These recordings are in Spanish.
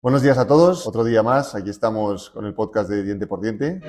Buenos días a todos, otro día más, aquí estamos con el podcast de Diente por Diente.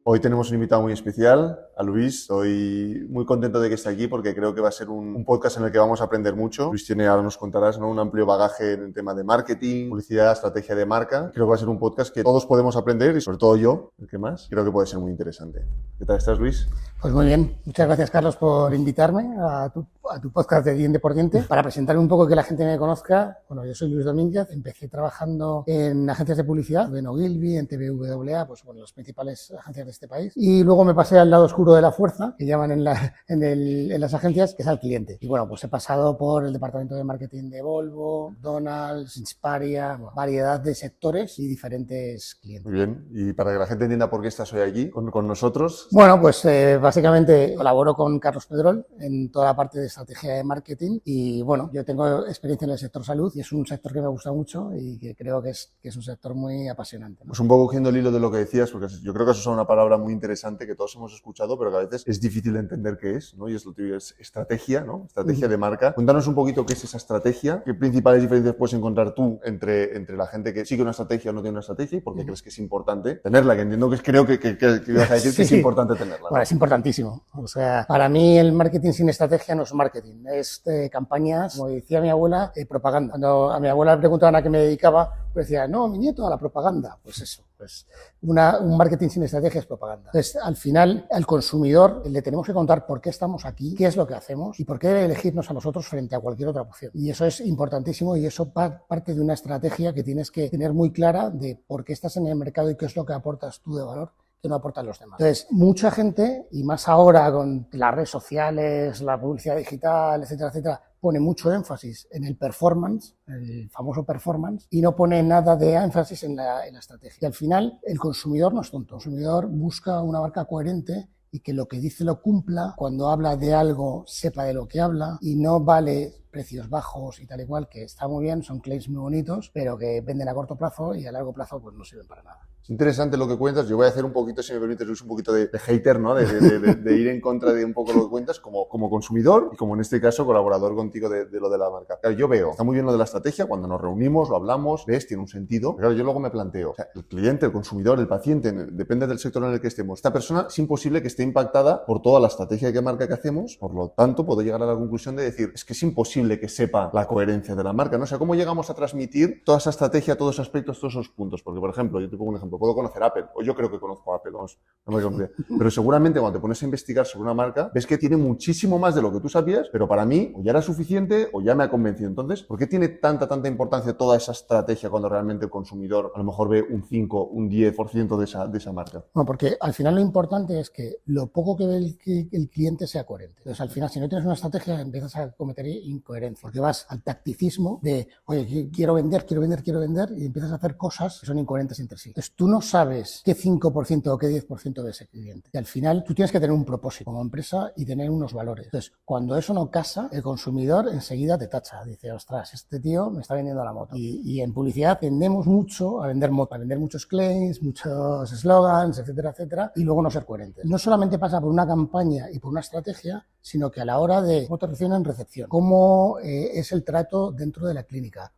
Hoy tenemos un invitado muy especial, a Luis. Estoy muy contento de que esté aquí porque creo que va a ser un podcast en el que vamos a aprender mucho. Luis tiene, ahora nos contarás, ¿no?, un amplio bagaje en el tema de marketing, publicidad, estrategia de marca. Creo que va a ser un podcast que todos podemos aprender y sobre todo yo, el que más, creo que puede ser muy interesante. ¿Qué tal estás, Luis? Pues muy bien. Muchas gracias, Carlos, por invitarme a tu podcast de Diente por Diente. Para presentarme un poco, que la gente me conozca, bueno, yo soy Luis Domínguez, empecé trabajando en agencias de publicidad, en Ogilvy, en TVWA, pues bueno, las principales agencias de este país. Y luego me pasé al lado oscuro de la fuerza, que llaman en las agencias, que es al cliente. Y bueno, pues he pasado por el departamento de marketing de Volvo, McDonald's, Insparia, variedad de sectores y diferentes clientes. Muy bien. Y para que la gente entienda por qué estás hoy aquí con nosotros. Bueno, pues básicamente colaboro con Carlos Pedrol en toda la parte de estrategia de marketing y bueno, yo tengo experiencia en el sector salud y es un sector que me gusta mucho y que creo que es un sector muy apasionante, ¿no? Pues un poco cogiendo el hilo de lo que decías, porque yo creo que eso es una palabra muy interesante que todos hemos escuchado, pero que a veces es difícil de entender qué es, ¿no? Y es lo típico, es estrategia, ¿no? Estrategia de marca. Cuéntanos un poquito qué es esa estrategia, qué principales diferencias puedes encontrar tú entre la gente que sigue una estrategia o no tiene una estrategia y por qué crees que es importante tenerla, que entiendo que creo que ibas a decir que es importante tenerla, ¿no? Bueno, es importantísimo. O sea, para mí el marketing sin estrategia no es marketing, es campañas, como decía mi abuela, propaganda. Cuando a mi abuela le preguntaban a qué me dedicaba, pues decía, no, mi nieto, a la propaganda. Pues eso, pues un marketing sin estrategia es propaganda. Entonces, al final, al consumidor le tenemos que contar por qué estamos aquí, qué es lo que hacemos y por qué debe elegirnos a nosotros frente a cualquier otra opción. Y eso es importantísimo y eso parte de una estrategia que tienes que tener muy clara de por qué estás en el mercado y qué es lo que aportas tú de valor que no aportan los demás. Entonces, mucha gente, y más ahora con las redes sociales, la publicidad digital, etcétera, etcétera, pone mucho énfasis en el performance, el famoso performance, y no pone nada de énfasis en la estrategia. Y al final, el consumidor no es tonto. El consumidor busca una marca coherente y que lo que dice lo cumpla, cuando habla de algo sepa de lo que habla y no vale precios bajos y tal y cual, que está muy bien, son claims muy bonitos, pero que venden a corto plazo y a largo plazo pues no sirven para nada. Es interesante lo que cuentas. Yo voy a hacer un poquito, si me permites, Luis, un poquito de hater, ¿no? De ir en contra de un poco lo que cuentas como consumidor y como en este caso colaborador contigo de lo de la marca. Claro, yo veo, está muy bien lo de la estrategia, cuando nos reunimos, lo hablamos, ves, tiene un sentido. Pero claro, yo luego me planteo, o sea, el cliente, el consumidor, el paciente, depende del sector en el que estemos. Esta persona es imposible que esté impactada por toda la estrategia de marca que hacemos, por lo tanto, puedo llegar a la conclusión de decir, es que es imposible que sepa la coherencia de la marca, ¿no? O sea, ¿cómo llegamos a transmitir toda esa estrategia, todos esos aspectos, todos esos puntos? Porque, por ejemplo, yo te pongo un ejemplo, puedo conocer Apple, o yo creo que conozco a Apple, vamos, no me conocía. Pero seguramente cuando te pones a investigar sobre una marca, ves que tiene muchísimo más de lo que tú sabías, pero para mí o ya era suficiente o ya me ha convencido. Entonces, ¿por qué tiene tanta importancia toda esa estrategia cuando realmente el consumidor a lo mejor ve un 5, un 10% de esa marca? Bueno, porque al final lo importante es que lo poco que ve el cliente sea coherente. Entonces, al final, si no tienes una estrategia, empiezas a cometer incoherencia, porque vas al tacticismo de, oye, quiero vender, y empiezas a hacer cosas que son incoherentes entre sí. Entonces, tú no sabes qué 5% o qué 10% de ese cliente. Y al final, tú tienes que tener un propósito como empresa y tener unos valores. Entonces, cuando eso no casa, el consumidor enseguida te tacha. Dice, ostras, este tío me está vendiendo la moto. Y en publicidad tendemos mucho a vender moto, a vender muchos claims, muchos slogans, etcétera, etcétera, y luego no ser coherentes. No solamente pasa por una campaña y por una estrategia, sino que a la hora de cómo te reciben en recepción, cómo es el trato dentro de la clínica,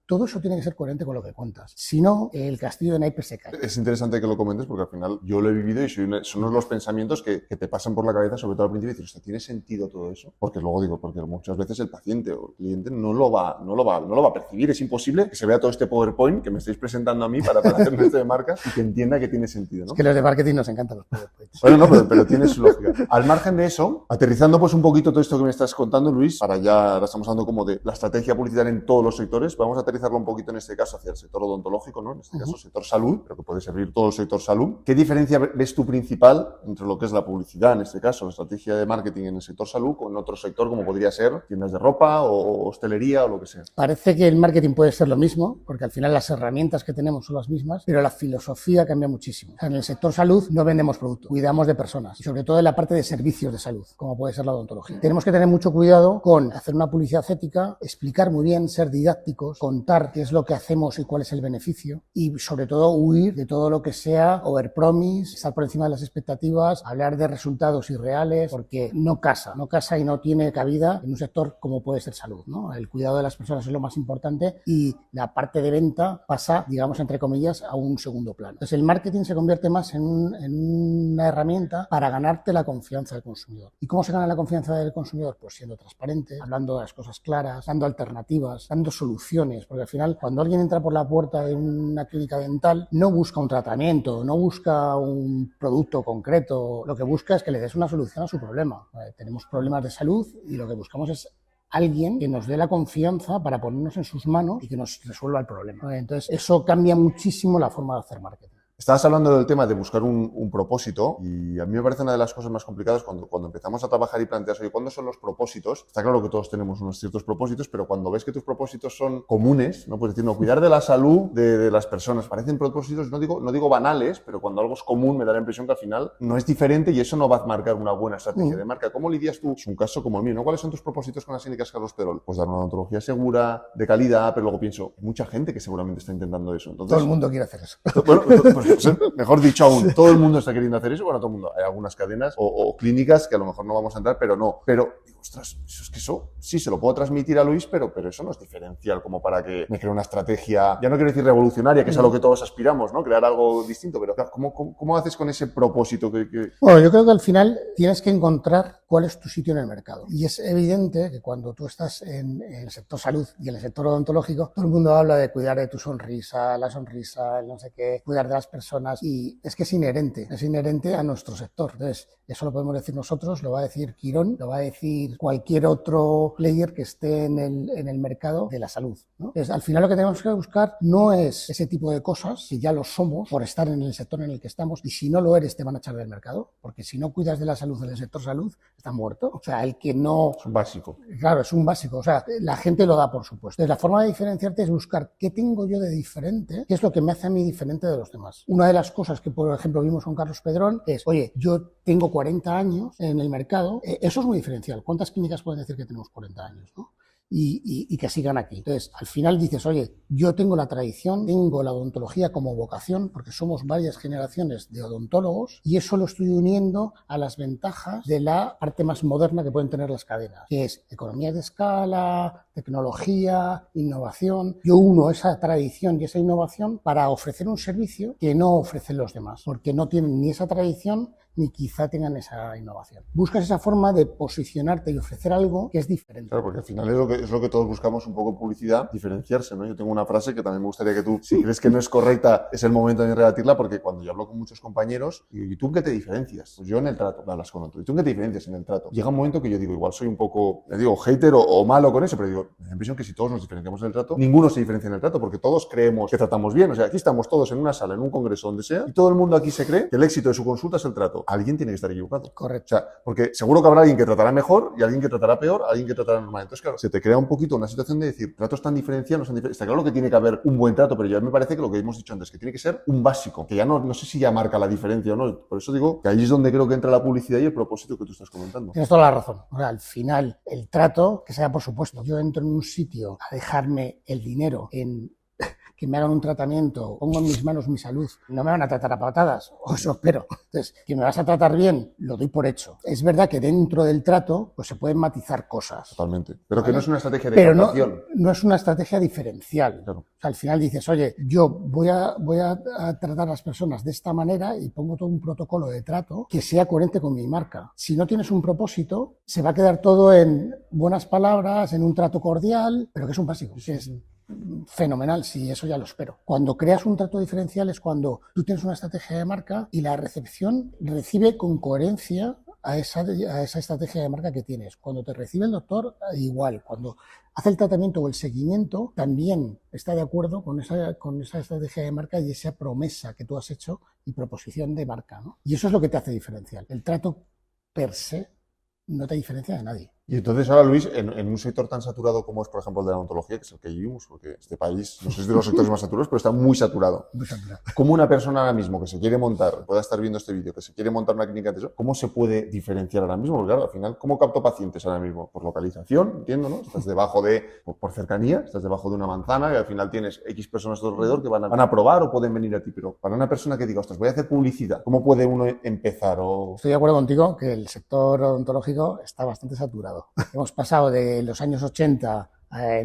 todo eso tiene que ser coherente con lo que cuentas. Si no, el castillo de naipes se cae. Es interesante que lo comentes porque al final yo lo he vivido y son unos los pensamientos que te pasan por la cabeza, sobre todo al principio, y dices, ¿tiene sentido todo eso? Porque luego digo, porque muchas veces el paciente o el cliente no lo va a percibir. Es imposible que se vea todo este PowerPoint que me estáis presentando a mí para hacer esto de marca y que entienda que tiene sentido, ¿no? Es que los de marketing nos encantan los PowerPoints. Bueno, no, pero tiene su lógica. Al margen de eso, aterrizando pues un poquito todo esto que me estás contando, Luis, ahora estamos hablando como de la estrategia publicitaria en todos los sectores, vamos a aterrizarlo un poquito en este caso hacia el sector odontológico, ¿no? En este caso sector salud, pero que puede servir todo el sector salud. ¿Qué diferencia ves tú principal entre lo que es la publicidad, en este caso, la estrategia de marketing en el sector salud, con otro sector como podría ser tiendas de ropa o hostelería o lo que sea? Parece que el marketing puede ser lo mismo, porque al final las herramientas que tenemos son las mismas, pero la filosofía cambia muchísimo. O sea, en el sector salud no vendemos productos, cuidamos de personas, y sobre todo en la parte de servicios de salud, como puede ser la odontología. Tenemos que tener mucho cuidado con hacer una publicidad ética, explicar muy bien, ser didácticos, con contar qué es lo que hacemos y cuál es el beneficio, y sobre todo huir de todo lo que sea overpromise, estar por encima de las expectativas, hablar de resultados irreales, porque no casa y no tiene cabida en un sector como puede ser salud, ¿no? El cuidado de las personas es lo más importante y la parte de venta pasa, digamos, entre comillas, a un segundo plano. Entonces el marketing se convierte más en una herramienta para ganarte la confianza del consumidor. ¿Y cómo se gana la confianza del consumidor? Pues siendo transparente, hablando de las cosas claras, dando alternativas, dando soluciones, porque al final cuando alguien entra por la puerta de una clínica dental no busca un tratamiento, no busca un producto concreto, lo que busca es que le des una solución a su problema. Tenemos problemas de salud y lo que buscamos es alguien que nos dé la confianza para ponernos en sus manos y que nos resuelva el problema. Entonces eso cambia muchísimo la forma de hacer marketing. Estabas hablando del tema de buscar un propósito y a mí me parece una de las cosas más complicadas cuando empezamos a trabajar y planteas, oye, ¿cuándo son los propósitos? Está claro que todos tenemos unos ciertos propósitos, pero cuando ves que tus propósitos son comunes, ¿no? Puedes decir, no, cuidar de la salud de las personas. Parecen propósitos, no digo banales, pero cuando algo es común me da la impresión que al final no es diferente y eso no va a marcar una buena estrategia de marca. ¿Cómo lidias tú? Es un caso como el mío, ¿no? ¿Cuáles son tus propósitos con las clínicas Carlos Pedrol? Pues dar una odontología segura, de calidad, pero luego pienso, hay mucha gente que seguramente está intentando eso. Entonces, todo el mundo quiere hacer eso. Bueno, pues mejor dicho aún, todo el mundo está queriendo hacer eso, bueno, todo el mundo. Hay algunas cadenas o clínicas que a lo mejor no vamos a entrar, pero no. Pero, digo, ostras, eso sí se lo puedo transmitir a Luis, pero eso no es diferencial como para que me cree una estrategia, ya no quiero decir revolucionaria, que es a lo que todos aspiramos, ¿no? Crear algo distinto, pero ¿cómo haces con ese propósito que... Bueno, yo creo que al final tienes que encontrar cuál es tu sitio en el mercado. Y es evidente que cuando tú estás en el sector salud y en el sector odontológico, todo el mundo habla de cuidar de tu sonrisa, la sonrisa, el no sé qué, cuidar de las personas, y es que es inherente a nuestro sector. Entonces, eso lo podemos decir nosotros, lo va a decir Quirón, lo va a decir cualquier otro player que esté en el mercado de la salud, ¿no? Entonces, al final lo que tenemos que buscar no es ese tipo de cosas, si ya lo somos por estar en el sector en el que estamos, y si no lo eres te van a echar del mercado, porque si no cuidas de la salud en el sector salud, estás muerto. O sea, el que no... Es un básico. Claro, es un básico. O sea, la gente lo da por supuesto. Entonces, la forma de diferenciarte es buscar qué tengo yo de diferente, qué es lo que me hace a mí diferente de los demás. Una de las cosas que, por ejemplo, vimos con Carlos Pedrón es, oye, yo tengo 40 años en el mercado, eso es muy diferencial. ¿Cuántas clínicas pueden decir que tenemos 40 años, no? Y que sigan aquí. Entonces, al final dices, oye, yo tengo la tradición, tengo la odontología como vocación, porque somos varias generaciones de odontólogos, y eso lo estoy uniendo a las ventajas de la parte más moderna que pueden tener las cadenas, que es economía de escala, tecnología, innovación. Yo uno esa tradición y esa innovación para ofrecer un servicio que no ofrecen los demás, porque no tienen ni esa tradición ni quizá tengan esa innovación. Buscas esa forma de posicionarte y ofrecer algo que es diferente. Claro, porque al final es lo que todos buscamos un poco en publicidad, diferenciarse, ¿no? Yo tengo una frase que también me gustaría que tú, si crees que no es correcta, es el momento de rebatirla, porque cuando yo hablo con muchos compañeros, digo, ¿y tú en qué te diferencias? Pues yo en el trato, hablas con otro, ¿y tú en qué te diferencias en el trato? Llega un momento que yo digo, igual soy un poco, le digo, hater o malo con eso, pero digo, me da la impresión que si todos nos diferenciamos en el trato, ninguno se diferencia en el trato, porque todos creemos que tratamos bien. O sea, aquí estamos todos en una sala, en un congreso, donde sea, y todo el mundo aquí se cree que el éxito de su consulta es el trato. Alguien tiene que estar equivocado. Correcto. O sea, porque seguro que habrá alguien que tratará mejor y alguien que tratará peor, alguien que tratará normal. Entonces, claro, se te crea un poquito una situación de decir, tratos tan diferenciados, está claro que tiene que haber un buen trato, pero ya me parece que lo que hemos dicho antes, que tiene que ser un básico, que ya no sé si ya marca la diferencia o no. Por eso digo que ahí es donde creo que entra la publicidad y el propósito que tú estás comentando. Tienes toda la razón. O sea, al final, el trato, que sea por supuesto, yo entro en un sitio a dejarme el dinero en que me hagan un tratamiento, pongo en mis manos mi salud, no me van a tratar a patadas, o eso espero. Entonces, que me vas a tratar bien, lo doy por hecho. Es verdad que dentro del trato, pues se pueden matizar cosas. Totalmente. Pero ¿vale? Que no es una estrategia de pero captación. No es una estrategia diferencial. Claro. O sea, al final dices, oye, yo voy a tratar a las personas de esta manera y pongo todo un protocolo de trato que sea coherente con mi marca. Si no tienes un propósito, se va a quedar todo en buenas palabras, en un trato cordial, pero que es un básico, que es fenomenal, sí, eso ya lo espero. Cuando creas un trato diferencial es cuando tú tienes una estrategia de marca y la recepción recibe con coherencia a esa estrategia de marca que tienes. Cuando te recibe el doctor, igual. Cuando hace el tratamiento o el seguimiento, también está de acuerdo con esa estrategia de marca y esa promesa que tú has hecho y proposición de marca, ¿no? Y eso es lo que te hace diferencial. El trato per se no te diferencia de nadie. Y entonces ahora, Luis, en un sector tan saturado como es, por ejemplo, el de la odontología, que es el que vivimos, porque este país, no sé si es de los sectores más saturados, pero está muy saturado. Muy saturado. ¿Cómo una persona ahora mismo que se quiere montar, pueda estar viendo este vídeo, que se quiere montar una clínica de eso, cómo se puede diferenciar ahora mismo? Porque claro, al final, ¿cómo capto pacientes ahora mismo? Por localización, entiendo, ¿no? Estás debajo por cercanía, estás debajo de una manzana y al final tienes X personas a tu alrededor que van a probar o pueden venir a ti. Pero para una persona que diga, ostras, voy a hacer publicidad, ¿cómo puede uno empezar? Estoy de acuerdo contigo que el sector odontológico está bastante saturado. Hemos pasado de los años 80,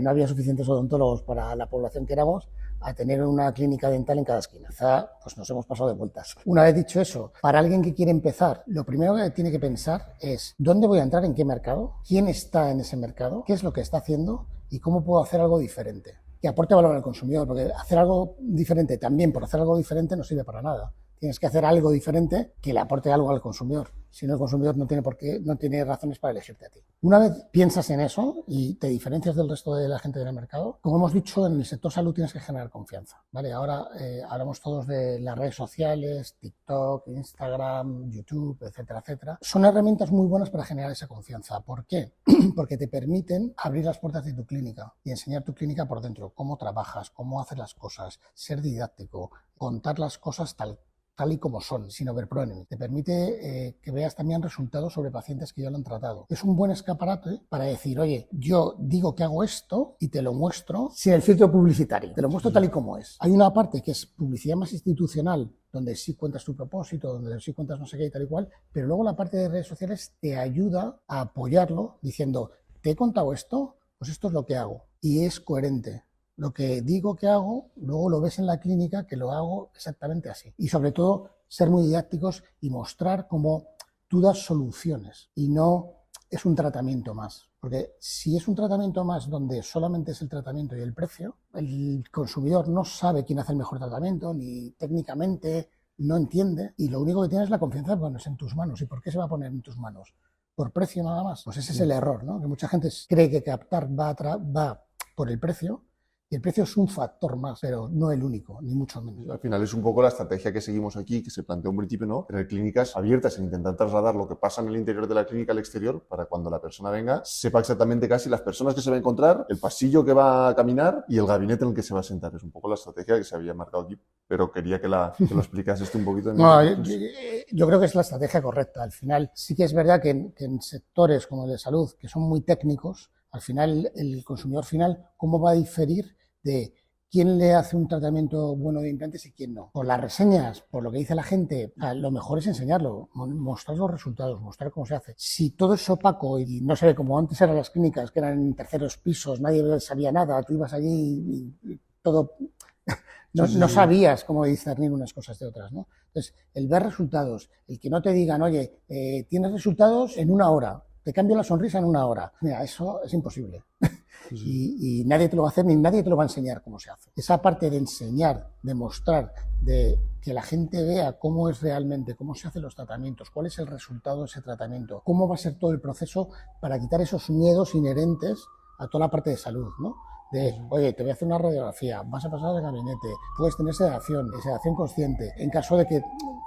no había suficientes odontólogos para la población que éramos, a tener una clínica dental en cada esquina. Quizá pues nos hemos pasado de vueltas. Una vez dicho eso, para alguien que quiere empezar, lo primero que tiene que pensar es ¿dónde voy a entrar? ¿En qué mercado? ¿Quién está en ese mercado? ¿Qué es lo que está haciendo? ¿Y cómo puedo hacer algo diferente? Que aporte valor al consumidor, porque hacer algo diferente también por hacer algo diferente no sirve para nada. Tienes que hacer algo diferente que le aporte algo al consumidor. Si no, el consumidor no tiene razones para elegirte a ti. Una vez piensas en eso y te diferencias del resto de la gente del mercado, como hemos dicho, en el sector salud tienes que generar confianza, ¿vale? Ahora hablamos todos de las redes sociales, TikTok, Instagram, YouTube, etcétera, etcétera. Son herramientas muy buenas para generar esa confianza. ¿Por qué? Porque te permiten abrir las puertas de tu clínica y enseñar tu clínica por dentro, cómo trabajas, cómo haces las cosas, ser didáctico, contar las cosas tal y como son, sin overproning. Te permite que veas también resultados sobre pacientes que ya lo han tratado. Es un buen escaparate para decir, oye, yo digo que hago esto y te lo muestro sin el filtro publicitario. Te lo muestro tal y como es. Hay una parte que es publicidad más institucional, donde sí cuentas tu propósito, donde sí cuentas no sé qué y tal y cual, pero luego la parte de redes sociales te ayuda a apoyarlo diciendo, te he contado esto, pues esto es lo que hago. Y es coherente. Lo que digo que hago, luego lo ves en la clínica que lo hago exactamente así. Y sobre todo, ser muy didácticos y mostrar cómo tú das soluciones y no es un tratamiento más. Porque si es un tratamiento más donde solamente es el tratamiento y el precio, el consumidor no sabe quién hace el mejor tratamiento, ni técnicamente no entiende, y lo único que tiene es la confianza de ponerse en tus manos. ¿Y por qué se va a poner en tus manos? ¿Por precio nada más? Pues ese es el error, ¿no? Que mucha gente cree que captar va por el precio. Y el precio es un factor más, pero no el único, ni mucho menos. Al final es un poco la estrategia que seguimos aquí, que se planteó en principio, ¿no? Tener clínicas abiertas e intentar trasladar lo que pasa en el interior de la clínica al exterior para cuando la persona venga sepa exactamente casi las personas que se va a encontrar, el pasillo que va a caminar y el gabinete en el que se va a sentar. Es un poco la estrategia que se había marcado aquí, pero quería que lo explicases un poquito. No, yo creo que es la estrategia correcta. Al final sí que es verdad que en sectores como el de salud, que son muy técnicos, al final el consumidor final, ¿cómo va a diferir de quién le hace un tratamiento bueno de implantes y quién no? Por las reseñas, por lo que dice la gente, lo mejor es enseñarlo, mostrar los resultados, mostrar cómo se hace. Si todo es opaco y no se ve como antes eran las clínicas, que eran en terceros pisos, nadie sabía nada, tú ibas allí y todo... No sabías cómo discernir unas cosas de otras, ¿no? Entonces, el ver resultados, el que no te digan, oye, tienes resultados en 1 hora, te cambio la sonrisa en 1 hora. Mira, eso es imposible. Y nadie te lo va a hacer ni nadie te lo va a enseñar cómo se hace. Esa parte de enseñar, de mostrar, de que la gente vea cómo es realmente, cómo se hacen los tratamientos, cuál es el resultado de ese tratamiento, cómo va a ser todo el proceso para quitar esos miedos inherentes a toda la parte de salud, ¿no? De, oye, te voy a hacer una radiografía, vas a pasar al gabinete, puedes tener sedación consciente, en caso de que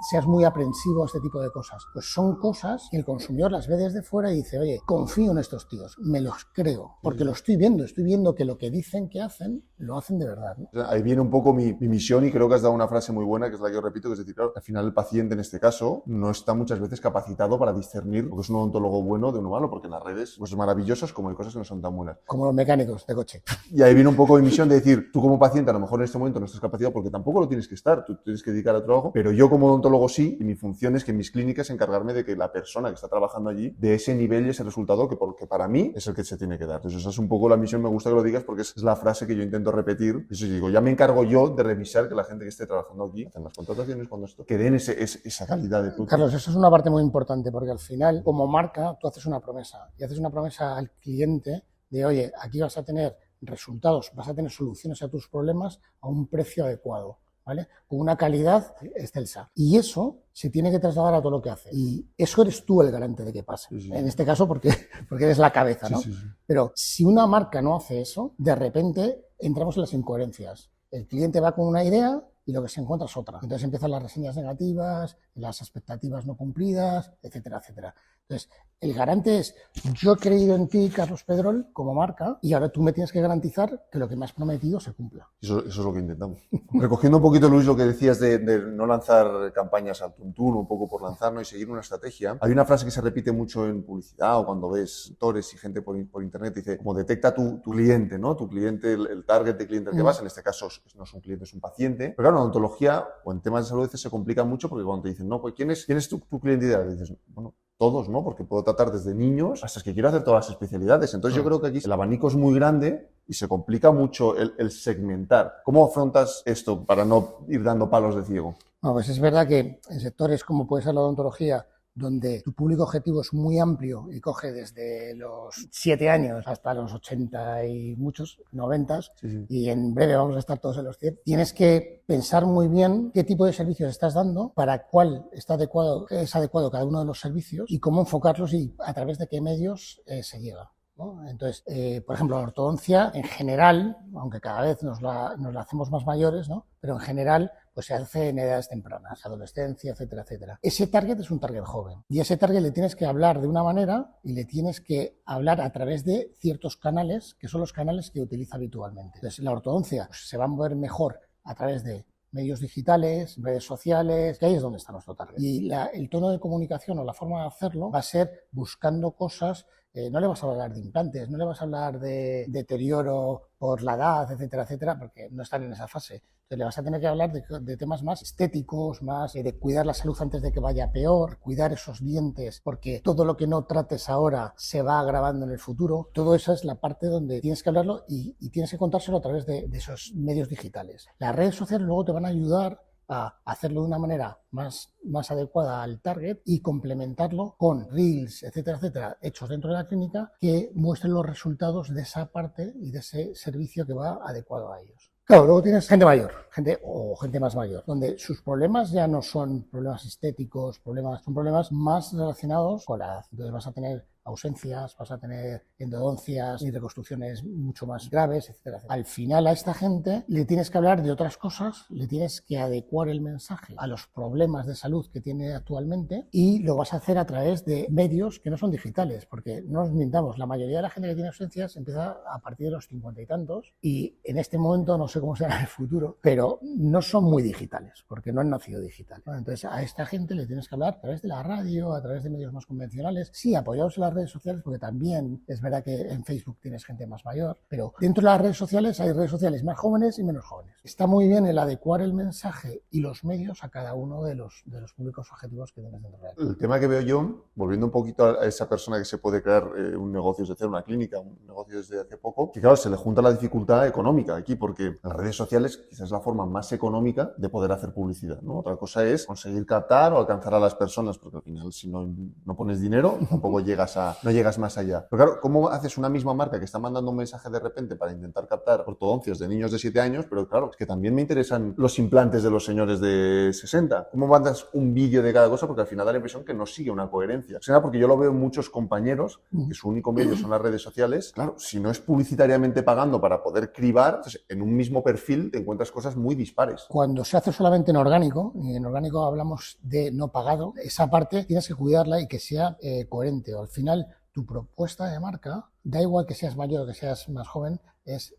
seas muy aprensivo a este tipo de cosas. Pues son cosas que el consumidor las ve desde fuera y dice, oye, confío en estos tíos, me los creo, porque lo estoy viendo que lo que dicen que hacen, lo hacen de verdad, ¿no? Ahí viene un poco mi misión y creo que has dado una frase muy buena, que es la que yo repito, que es decir, claro, al final el paciente en este caso no está muchas veces capacitado para discernir lo que es un odontólogo bueno de uno malo, porque en las redes, pues maravillosas como hay cosas que no son tan buenas. Como los mecánicos de coche. Y ahí viene un poco mi misión de decir, tú como paciente a lo mejor en este momento no estás capacitado porque tampoco lo tienes que estar, tú tienes que dedicar a tu trabajo, pero yo como odontólogo sí, y mi función es que en mis clínicas encargarme de que la persona que está trabajando allí dé ese nivel y ese resultado porque para mí es el que se tiene que dar. Entonces esa es un poco la misión, me gusta que lo digas porque es la frase que yo intento repetir. Eso sí, digo, ya me encargo yo de revisar que la gente que esté trabajando aquí, en las contrataciones, cuando esto, que den esa calidad de producto. Carlos, eso es una parte muy importante porque al final, como marca, tú haces una promesa y haces una promesa al cliente de, oye, aquí vas a tener resultados, vas a tener soluciones a tus problemas a un precio adecuado, ¿vale? Con una calidad excelsa. Y eso se tiene que trasladar a todo lo que hace. Y eso eres tú el garante de que pase. Sí, sí. En este caso, porque eres la cabeza, ¿no? Sí, sí, sí. Pero si una marca no hace eso, de repente entramos en las incoherencias. El cliente va con una idea y lo que se encuentra es otra. Entonces empiezan las reseñas negativas, las expectativas no cumplidas, etcétera, etcétera. Entonces, el garante es, yo he creído en ti, Carlos Pedrol, como marca, y ahora tú me tienes que garantizar que lo que me has prometido se cumpla. Eso es lo que intentamos. Recogiendo un poquito, Luis, lo que decías de no lanzar campañas al tuntún, un poco por lanzar, ¿no? Y seguir una estrategia. Hay una frase que se repite mucho en publicidad o cuando ves tutores y gente por internet, dice, como detecta tu cliente, ¿no? Tu cliente, el target de cliente al que vas, en este caso no es un cliente, es un paciente. Pero claro, en odontología o en temas de salud a veces se complica mucho porque cuando te dicen, no, pues ¿quién es tu cliente ideal? Y dices, bueno, todos, ¿no? Porque puedo tratar desde niños hasta que quiero hacer todas las especialidades. Entonces yo creo que aquí el abanico es muy grande y se complica mucho el segmentar. ¿Cómo afrontas esto para no ir dando palos de ciego? No, pues es verdad que en sectores como puede ser la odontología, donde tu público objetivo es muy amplio y coge desde los 7 años hasta los 80 y muchos, 90, Sí. y en breve vamos a estar todos en los 100, tienes que pensar muy bien qué tipo de servicios estás dando, para cuál es adecuado cada uno de los servicios y cómo enfocarlos y a través de qué medios se llega, ¿no? Entonces, por ejemplo, la ortodoncia en general, aunque cada vez nos la hacemos más mayores, ¿no? Pero en general pues se hace en edades tempranas, adolescencia, etcétera, etcétera. Ese target es un target joven y ese target le tienes que hablar de una manera y le tienes que hablar a través de ciertos canales que son los canales que utiliza habitualmente. Entonces, la ortodoncia pues, se va a mover mejor a través de medios digitales, redes sociales, que ahí es donde está nuestro target. Y el tono de comunicación o la forma de hacerlo va a ser buscando cosas. No le vas a hablar de implantes, no le vas a hablar de deterioro por la edad, etcétera, etcétera, porque no están en esa fase. Entonces le vas a tener que hablar de temas más estéticos, más de cuidar la salud antes de que vaya peor, cuidar esos dientes, porque todo lo que no trates ahora se va agravando en el futuro. Todo eso es la parte donde tienes que hablarlo y tienes que contárselo a través de esos medios digitales. Las redes sociales luego te van a ayudar a hacerlo de una manera más adecuada al target y complementarlo con reels, etcétera, etcétera, hechos dentro de la clínica que muestren los resultados de esa parte y de ese servicio que va adecuado a ellos. Claro, luego tienes gente mayor, gente más mayor, donde sus problemas ya no son problemas estéticos, son problemas más relacionados con la edad. Entonces vas a tener ausencias, vas a tener endodoncias y reconstrucciones mucho más graves, etcétera, etcétera. Al final a esta gente le tienes que hablar de otras cosas, le tienes que adecuar el mensaje a los problemas de salud que tiene actualmente y lo vas a hacer a través de medios que no son digitales, porque no nos mintamos, la mayoría de la gente que tiene ausencias empieza a partir de los 50 y tantos y en este momento no sé cómo será en el futuro, pero no son muy digitales, porque no han nacido digital, ¿no? Entonces a esta gente le tienes que hablar a través de la radio, a través de medios más convencionales, sí, apoyados en las redes sociales, porque también es verdad que en Facebook tienes gente más mayor, pero dentro de las redes sociales hay redes sociales más jóvenes y menos jóvenes. Está muy bien el adecuar el mensaje y los medios a cada uno de los públicos objetivos que tienes dentro de la red. El tema que veo yo, volviendo un poquito a esa persona que se puede crear un negocio desde cero, una clínica, un negocio desde hace poco, que claro, se le junta la dificultad económica aquí, porque las redes sociales quizás es la forma más económica de poder hacer publicidad, ¿no? Otra cosa es conseguir captar o alcanzar a las personas, porque al final si no pones dinero, tampoco no llegas más allá. Pero claro, ¿cómo haces una misma marca que está mandando un mensaje de repente para intentar captar ortodoncias de niños de 7 años? Pero claro, es que también me interesan los implantes de los señores de 60. ¿Cómo mandas un vídeo de cada cosa? Porque al final da la impresión que no sigue una coherencia. O sea, porque yo lo veo en muchos compañeros, que su único medio son las redes sociales. Claro, si no es publicitariamente pagando para poder cribar, entonces en un mismo perfil te encuentras cosas muy dispares. Cuando se hace solamente en orgánico, y en orgánico hablamos de no pagado, esa parte tienes que cuidarla y que sea coherente. Al final, tu propuesta de marca, da igual que seas mayor o que seas más joven, es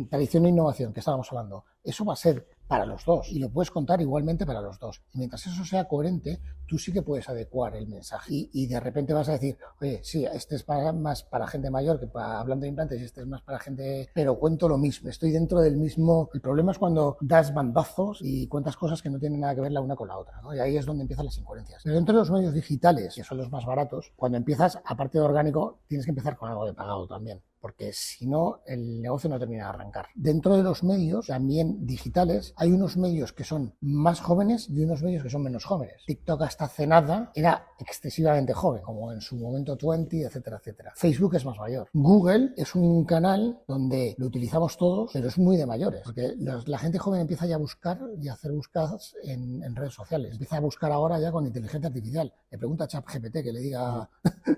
tradición e innovación, que estábamos hablando. Eso va a ser para los dos y lo puedes contar igualmente para los dos. Y mientras eso sea coherente, tú sí que puedes adecuar el mensaje y de repente vas a decir, oye, sí, este es más para gente mayor que hablando de implantes y este es más para gente, pero cuento lo mismo, estoy dentro del mismo. El problema es cuando das bandazos y cuentas cosas que no tienen nada que ver la una con la otra, ¿no? Y ahí es donde empiezan las incoherencias. Pero dentro de los medios digitales, que son los más baratos, cuando empiezas, aparte de orgánico, tienes que empezar con algo de pagado también, porque si no, el negocio no termina de arrancar. Dentro de los medios, también digitales, hay unos medios que son más jóvenes y unos medios que son menos jóvenes. TikTok hasta hace nada era excesivamente joven, como en su momento 20, etcétera, etcétera. Facebook es más mayor. Google es un canal donde lo utilizamos todos, pero es muy de mayores, porque la gente joven empieza ya a buscar y a hacer búsquedas en redes sociales. Empieza a buscar ahora ya con inteligencia artificial. Le pregunta a ChatGPT que le diga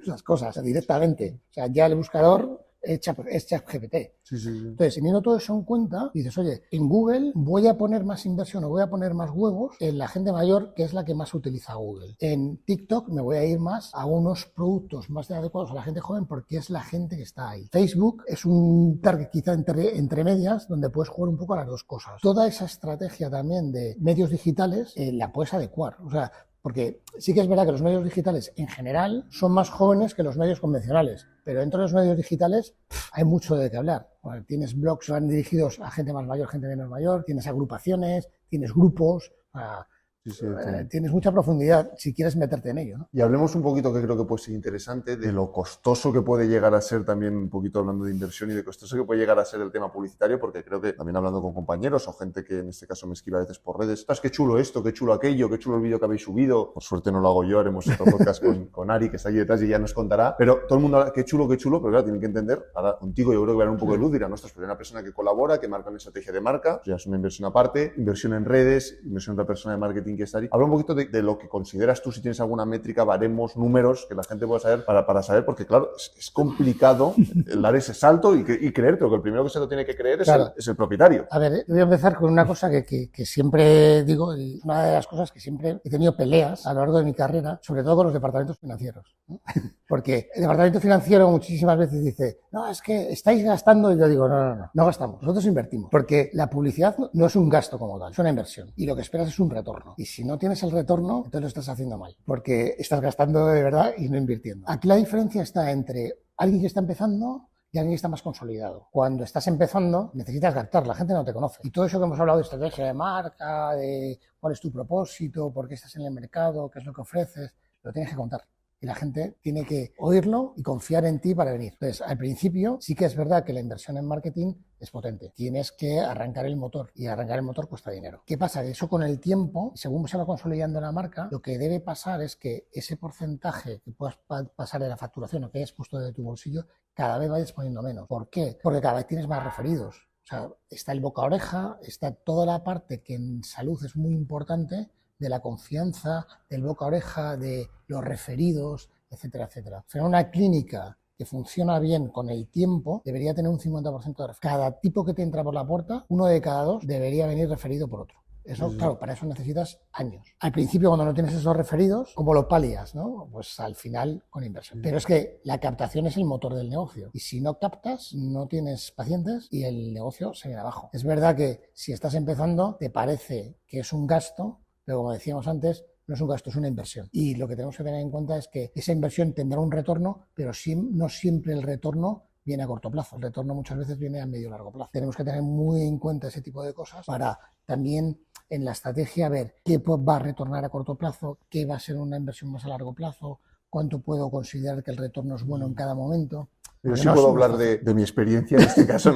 las cosas directamente. O sea, ya el buscador es ChatGPT. Sí, sí, sí. Entonces, teniendo todo eso en cuenta, dices, oye, en Google voy a poner más inversión o voy a poner más huevos en la gente mayor, que es la que más utiliza Google. En TikTok me voy a ir más a unos productos más adecuados a la gente joven porque es la gente que está ahí. Facebook es un target quizá entre medias donde puedes jugar un poco a las dos cosas. Toda esa estrategia también de medios digitales la puedes adecuar. O sea, porque sí que es verdad que los medios digitales en general son más jóvenes que los medios convencionales, pero dentro de los medios digitales hay mucho de qué hablar. Bueno, tienes blogs que van dirigidos a gente más mayor, gente menos mayor, tienes agrupaciones, tienes grupos, Sí, tienes mucha profundidad si quieres meterte en ello, ¿no? Y hablemos un poquito, que creo que puede ser interesante, de lo costoso que puede llegar a ser también, un poquito hablando de inversión y de costoso que puede llegar a ser el tema publicitario, porque creo que también hablando con compañeros o gente que en este caso me escribe a veces por redes, qué chulo esto, qué chulo aquello, qué chulo el vídeo que habéis subido. Por suerte no lo hago yo, haremos otro podcast con Ari, que está aquí detrás y ya nos contará. Pero todo el mundo habla, qué chulo, pero claro, tienen que entender, ahora contigo yo creo que va a haber un poco de luz, dirán, ostras, pero hay una persona que colabora, que marca una estrategia de marca, ya es una inversión aparte, inversión en redes, inversión en otra persona de marketing que está ahí. Habla un poquito de lo que consideras tú, si tienes alguna métrica, baremos, números, que la gente pueda saber para saber, porque claro, es complicado el dar ese salto y creerte, porque el primero que se lo tiene que creer es el propietario. A ver, voy a empezar con una cosa que siempre digo, y una de las cosas que siempre he tenido peleas a lo largo de mi carrera, sobre todo con los departamentos financieros, ¿no? Porque el departamento financiero muchísimas veces dice, no, es que estáis gastando, y yo digo, no gastamos, nosotros invertimos, porque la publicidad no es un gasto como tal, es una inversión, y lo que esperas es un retorno, y si no tienes el retorno, entonces lo estás haciendo mal, porque estás gastando de verdad y no invirtiendo. Aquí la diferencia está entre alguien que está empezando y alguien que está más consolidado. Cuando estás empezando, necesitas gastar, la gente no te conoce. Y todo eso que hemos hablado de estrategia de marca, de cuál es tu propósito, por qué estás en el mercado, qué es lo que ofreces, lo tienes que contar. Y la gente tiene que oírlo y confiar en ti para venir. Entonces, al principio sí que es verdad que la inversión en marketing es potente. Tienes que arrancar el motor y arrancar el motor cuesta dinero. ¿Qué pasa? Que eso con el tiempo, según se va consolidando la marca, lo que debe pasar es que ese porcentaje que puedas pasar de la facturación o que hayas puesto de tu bolsillo, cada vez vayas poniendo menos. ¿Por qué? Porque cada vez tienes más referidos. O sea, está el boca a oreja, está toda la parte que en salud es muy importante, de la confianza, del boca a oreja, de los referidos, etcétera, etcétera. Pero una clínica que funciona bien con el tiempo debería tener un 50% de referidos. Cada tipo que te entra por la puerta, 1 de cada 2 debería venir referido por otro. Eso, sí. Claro, para eso necesitas años. Al principio, cuando no tienes esos referidos, ¿cómo lo palias, no? Pues al final con inversión. Pero es que la captación es el motor del negocio. Y si no captas, no tienes pacientes y el negocio se viene abajo. Es verdad que si estás empezando, te parece que es un gasto, pero como decíamos antes, no es un gasto, es una inversión. Y lo que tenemos que tener en cuenta es que esa inversión tendrá un retorno, pero no siempre el retorno viene a corto plazo. El retorno muchas veces viene a medio y largo plazo. Tenemos que tener muy en cuenta ese tipo de cosas para también en la estrategia ver qué va a retornar a corto plazo, qué va a ser una inversión más a largo plazo, cuánto puedo considerar que el retorno es bueno en cada momento. Yo sí puedo hablar de mi experiencia en este caso,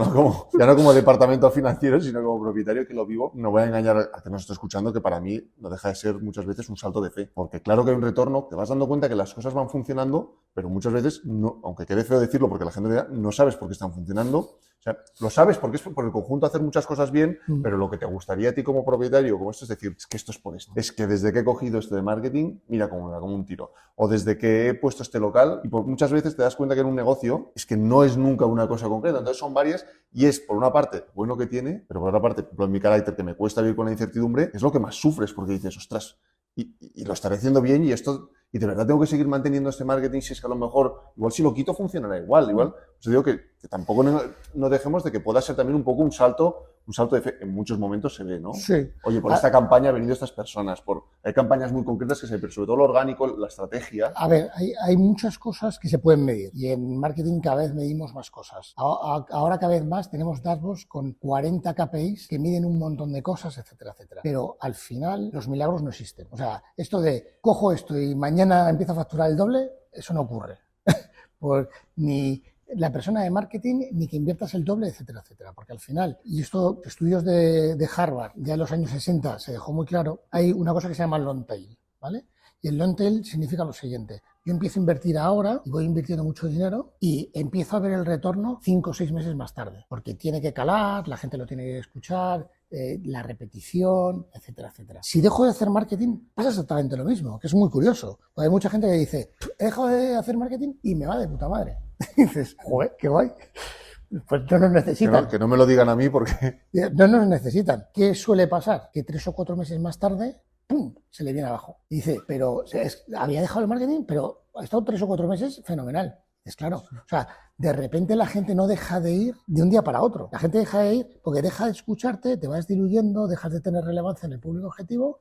ya no como departamento financiero, sino como propietario que lo vivo. No voy a engañar a que nos está escuchando, que para mí no deja de ser muchas veces un salto de fe. Porque claro que hay un retorno, te vas dando cuenta que las cosas van funcionando, pero muchas veces, no, aunque quede feo decirlo porque la gente dirá, no sabes por qué están funcionando. O sea, lo sabes porque es por el conjunto hacer muchas cosas bien, pero lo que te gustaría a ti como propietario, como esto, es decir, es que esto es por esto. Es que desde que he cogido esto de marketing, mira cómo me va, como un tiro. O desde que he puesto este local, y por muchas veces te das cuenta que en un negocio es que no es nunca una cosa concreta. Entonces son varias y es, por una parte, bueno que tiene, pero por otra parte, por ejemplo, en mi carácter, que me cuesta vivir con la incertidumbre, es lo que más sufres porque dices, ostras, y lo estaré haciendo bien y esto... Y de verdad tengo que seguir manteniendo este marketing si es que a lo mejor, igual si lo quito funcionará igual. Os digo que tampoco no dejemos de que pueda ser también un poco un salto de fe. En muchos momentos se ve, ¿no? Sí. Oye, por esta campaña han venido estas personas. Hay campañas muy concretas que se ven, pero sobre todo lo orgánico, la estrategia. A ver, hay muchas cosas que se pueden medir y en marketing cada vez medimos más cosas. Ahora cada vez más tenemos dashboards con 40 KPIs que miden un montón de cosas, etcétera, etcétera. Pero al final los milagros no existen. O sea, esto de cojo esto y mañana empiezo a facturar el doble, eso no ocurre. Ni la persona de marketing, ni que inviertas el doble, etcétera, etcétera. Porque al final, y esto, estudios de Harvard, ya en los años 60 se dejó muy claro, hay una cosa que se llama long tail, ¿vale? Y el long tail significa lo siguiente: yo empiezo a invertir ahora y voy invirtiendo mucho dinero y empiezo a ver el retorno 5 o 6 meses más tarde, porque tiene que calar, la gente lo tiene que escuchar, la repetición, etcétera, etcétera. Si dejo de hacer marketing, pasa exactamente lo mismo, que es muy curioso. Hay mucha gente que dice, dejo de hacer marketing y me va de puta madre. Y dices, joder, qué guay. Pues no nos necesitan. Que no me lo digan a mí porque... No nos necesitan. ¿Qué suele pasar? Que 3 o 4 meses más tarde, ¡pum!, se le viene abajo. Y dice, pero había dejado el marketing, pero ha estado 3 o 4 meses fenomenal. Es claro. O sea, de repente la gente no deja de ir de un día para otro. La gente deja de ir porque deja de escucharte, te vas diluyendo, dejas de tener relevancia en el público objetivo,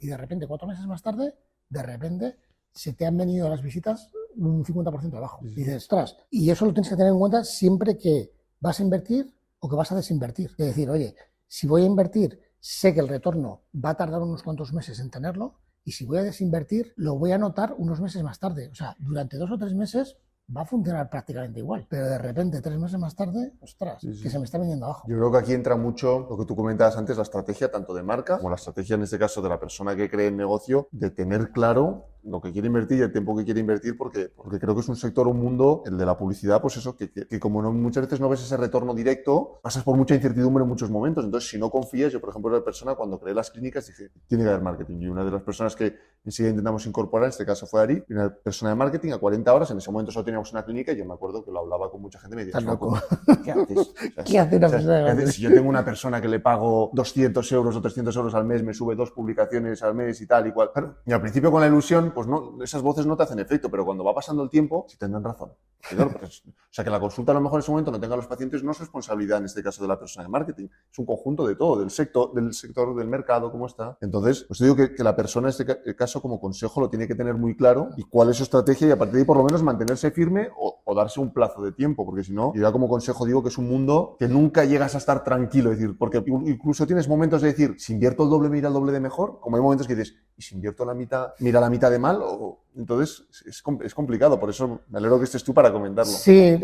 y de repente, 4 meses más tarde, de repente se te han venido las visitas un 50% abajo. Y dices, ostras, y eso lo tienes que tener en cuenta siempre que vas a invertir o que vas a desinvertir. Es decir, oye, si voy a invertir, sé que el retorno va a tardar unos cuantos meses en tenerlo, y si voy a desinvertir, lo voy a notar unos meses más tarde. O sea, durante 2 o 3 meses va a funcionar prácticamente igual, pero de repente 3 meses más tarde, ostras, que se me está viniendo abajo. Yo creo que aquí entra mucho lo que tú comentabas antes, la estrategia tanto de marca como la estrategia en este caso de la persona que cree el negocio, de tener claro lo que quiere invertir y el tiempo que quiere invertir, porque creo que es un sector, un mundo, el de la publicidad, pues eso, que como muchas veces no ves ese retorno directo, pasas por mucha incertidumbre en muchos momentos. Entonces, si no confías, yo por ejemplo era la persona cuando creé las clínicas dije, tiene que haber marketing. Y una de las personas que enseguida intentamos incorporar, en este caso fue Ari, una persona de marketing a 40 horas, en ese momento solo teníamos una clínica y yo me acuerdo que lo hablaba con mucha gente y me decía, loco. ¿Qué haces? O sea, ¿Qué hace una persona de marketing? Si yo tengo una persona que le pago 200 euros o 300 euros al mes, me sube 2 publicaciones al mes y tal y cual. Claro, y al principio con la ilusión, pues no, esas voces no te hacen efecto, pero cuando va pasando el tiempo, sí tendrán razón. Claro, pues, o sea, que la consulta a lo mejor en ese momento no tenga los pacientes no es responsabilidad en este caso de la persona de marketing, es un conjunto de todo, del sector, del mercado, cómo está. Entonces, pues te digo que la persona en este caso como consejo lo tiene que tener muy claro y cuál es su estrategia y a partir de ahí por lo menos mantenerse firme o darse un plazo de tiempo, porque si no, yo ya como consejo digo que es un mundo que nunca llegas a estar tranquilo, es decir, porque incluso tienes momentos de decir, si invierto el doble, mira el doble de mejor, como hay momentos que dices, y si invierto la mitad, mira la mitad de mal, entonces es complicado, por eso me alegro que estés tú para comentarlo. Sí,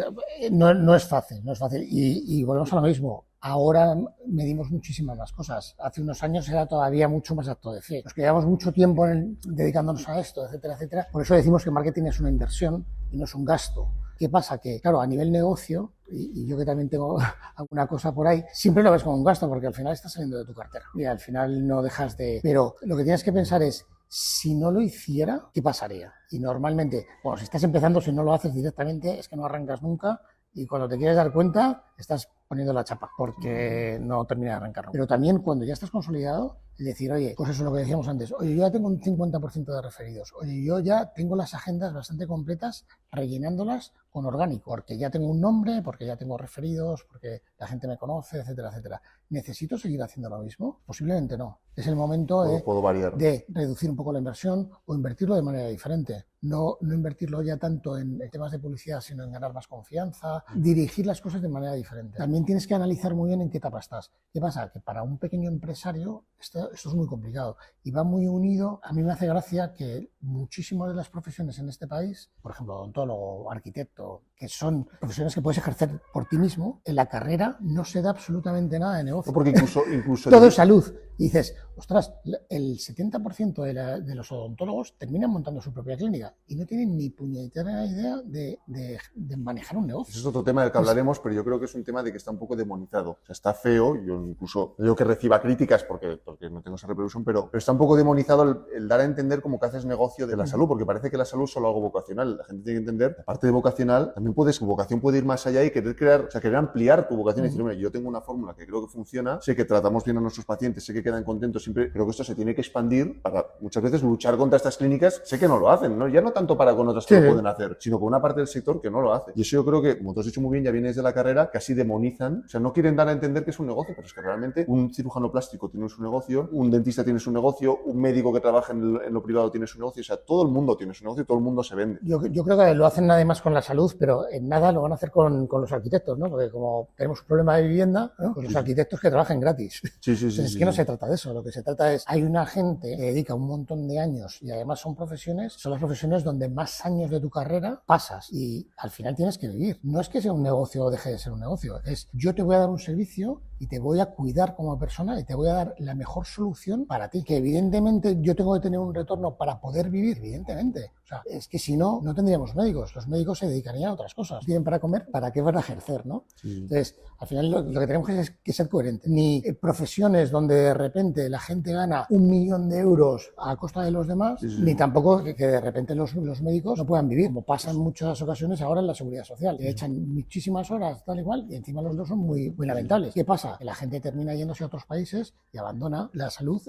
no es fácil, no es fácil. Y volvemos a lo mismo. Ahora medimos muchísimas más cosas. Hace unos años era todavía mucho más acto de fe. Nos quedamos mucho tiempo dedicándonos a esto, etcétera, etcétera. Por eso decimos que marketing es una inversión y no es un gasto. ¿Qué pasa? Que, claro, a nivel negocio, y yo que también tengo alguna cosa por ahí, siempre lo ves como un gasto porque al final estás saliendo de tu cartera y al final no dejas de... Pero lo que tienes que pensar es, si no lo hiciera, ¿qué pasaría? Y normalmente, bueno, si estás empezando, si no lo haces directamente, es que no arrancas nunca y cuando te quieres dar cuenta, estás poniendo la chapa porque no termina de arrancarlo. Pero también cuando ya estás consolidado, es decir, oye, pues eso es lo que decíamos antes, oye, yo ya tengo un 50% de referidos, oye, yo ya tengo las agendas bastante completas rellenándolas con orgánico, porque ya tengo un nombre, porque ya tengo referidos, porque la gente me conoce, etcétera, etcétera. ¿Necesito seguir haciendo lo mismo? Posiblemente no. Es el momento de reducir un poco la inversión o invertirlo de manera diferente. No invertirlo ya tanto en temas de publicidad, sino en ganar más confianza, dirigir las cosas de manera diferente. También tienes que analizar muy bien en qué etapa estás. ¿Qué pasa? Que para un pequeño empresario esto es muy complicado y va muy unido. A mí me hace gracia que muchísimas de las profesiones en este país, por ejemplo, odontólogo, arquitecto, que son profesiones que puedes ejercer por ti mismo, en la carrera no se da absolutamente nada de negocio. No, porque incluso todo es salud. Y dices, ostras, el 70% de los odontólogos terminan montando su propia clínica y no tienen ni puñetera idea de manejar un negocio. Ese es otro tema del que hablaremos, pero yo creo que es un tema de que está un poco demonizado. O sea, está feo, yo incluso no digo que reciba críticas porque no tengo esa repercusión, pero está un poco demonizado el dar a entender como que haces negocio de la salud, porque parece que la salud es solo algo vocacional. La gente tiene que entender, aparte de vocacional, también tu vocación puede ir más allá y querer ampliar tu vocación y decir, mira, yo tengo una fórmula que creo que funciona, sé que tratamos bien a nuestros pacientes, sé que quedan contentos, siempre creo que esto se tiene que expandir para muchas veces luchar contra estas clínicas, sé que no lo hacen, ¿no? Ya no tanto para con otras que lo pueden hacer, sino con una parte del sector que no lo hace. Y eso yo creo que, como tú has dicho muy bien, ya viene desde la carrera, casi demonizan, o sea, no quieren dar a entender que es un negocio, pero es que realmente un cirujano plástico tiene su negocio, un dentista tiene su negocio, un médico que trabaja en lo privado tiene su negocio, o sea, todo el mundo tiene su negocio y todo el mundo se vende. Yo creo que lo hacen nada más con la salud, pero en nada lo van a hacer con los arquitectos, ¿no? Porque como tenemos un problema de vivienda, ¿no? Pues los arquitectos que trabajen gratis. Es que no se trata de eso, lo que se trata es, hay una gente que dedica un montón de años y además son las profesiones donde más años de tu carrera pasas y al final tienes que vivir. No es que sea un negocio o deje de ser un negocio, es yo te voy a dar un servicio y y te voy a cuidar como persona y te voy a dar la mejor solución para ti. Que evidentemente yo tengo que tener un retorno para poder vivir, evidentemente. O sea, es que si no, no tendríamos médicos. Los médicos se dedicarían a otras cosas. Tienen para comer, ¿para qué van a ejercer, no? Sí. Entonces, al final lo que tenemos que ser coherentes. Ni profesiones donde de repente la gente gana 1 millón de euros a costa de los demás, ni tampoco que de repente los médicos no puedan vivir, como pasa en muchas ocasiones ahora en la seguridad social. Le echan muchísimas horas, tal y cual, y encima los dos son muy lamentables. ¿Qué pasa? Que la gente termina yéndose a otros países y abandona la salud.